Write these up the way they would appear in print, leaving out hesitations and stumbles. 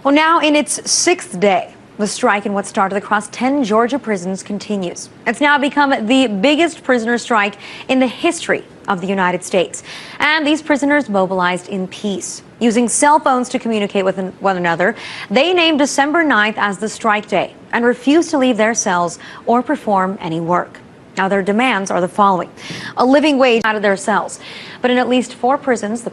Well, now in its sixth day, the strike in what started across 10 Georgia prisons continues. It's now become the biggest prisoner strike in the history of the United States. And these prisoners mobilized in peace, using cell phones to communicate with one another. They named December 9th as the strike day and refused to leave their cells or perform any work. Now, their demands are the following: a living wage out of their cells. But in at least 4 prisons, the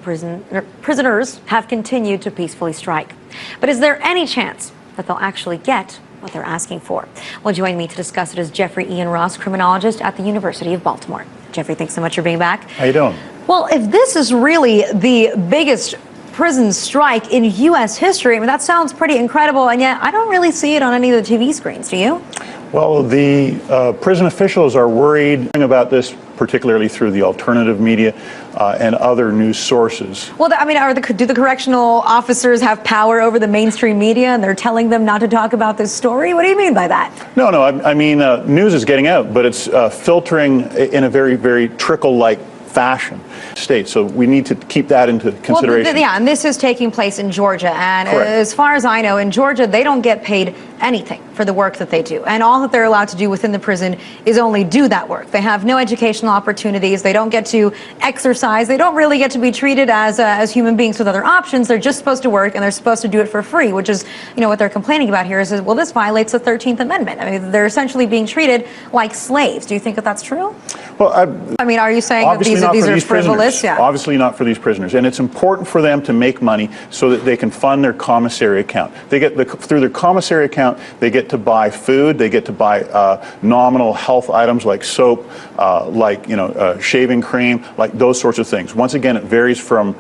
prisoners have continued to peacefully strike. But is there any chance that they'll actually get what they're asking for? Well, joining me to discuss it is Jeffrey Ian Ross, criminologist at the University of Baltimore. Jeffrey, thanks so much for being back. How you doing? Well, if this is really the biggest prison strike in U.S. history, I mean, that sounds pretty incredible, and yet I don't really see it on any of the TV screens. Do you? Well, the prison officials are worried about this, particularly through the alternative media and other news sources. Well, I mean, do the correctional officers have power over the mainstream media and they're telling them not to talk about this story? What do you mean by that? No, I mean, news is getting out, but it's filtering in a very, very trickle-like fashion state. So we need to keep that into consideration. Well, yeah, and this is taking place in Georgia. And Correct. As far as I know, in Georgia, they don't get paid anything for the work that they do. And all that they're allowed to do within the prison is only do that work. They have no educational opportunities. They don't get to exercise. They don't really get to be treated as human beings with other options. They're just supposed to work, and they're supposed to do it for free, which is, you know, what they're complaining about here is, well, this violates the 13th Amendment. I mean, they're essentially being treated like slaves. Do you think that that's true? Well, I mean, are you saying that these are frivolous? Yeah. Obviously not for these prisoners. And it's important for them to make money so that they can fund their commissary account. They get through their commissary account, they get to buy food, they get to buy nominal health items like soap, shaving cream, like those sorts of things. Once again, it varies from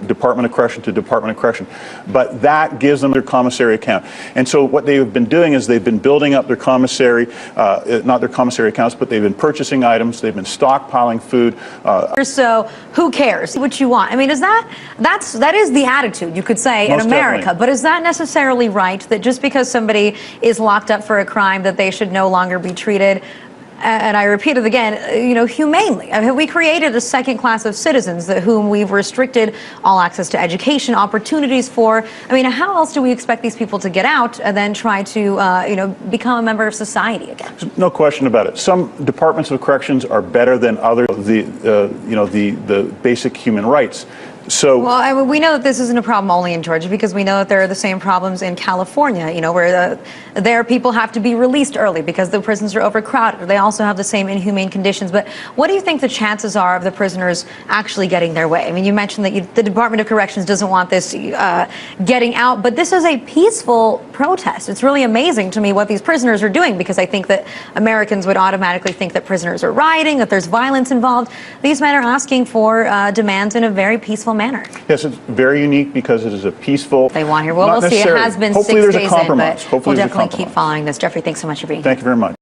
Department of Correction to Department of Correction. But that gives them their commissary account. And so what they've been doing is they've been building up their commissary, not their commissary accounts, but they've been purchasing items, they've been stockpiling food. So who cares what you want? I mean, that is the attitude, you could say, in America. Definitely. But is that necessarily right, that just because somebody is locked up for a crime that they should no longer be treated, and I repeat it again, you know, humanely? I mean, we created a second class of citizens whom we've restricted all access to education opportunities for. I mean, how else do we expect these people to get out and then try to, become a member of society again? No question about it. Some departments of corrections are better than others. The basic human rights. So, well, I mean, we know that this isn't a problem only in Georgia, because we know that there are the same problems in California, you know, where there people have to be released early because the prisons are overcrowded. They also have the same inhumane conditions. But what do you think the chances are of the prisoners actually getting their way? I mean, you mentioned that the Department of Corrections doesn't want this getting out, but this is a peaceful protest. It's really amazing to me what these prisoners are doing, because I think that Americans would automatically think that prisoners are rioting, that there's violence involved. These men are asking for demands in a very peaceful manner. Yes, it's very unique because it is a peaceful. They want here. Well, we'll see. It has been Hopefully 6 days days in, but we'll definitely keep compromise. following this. Jeffrey, thanks so much for being here. Thank you very much.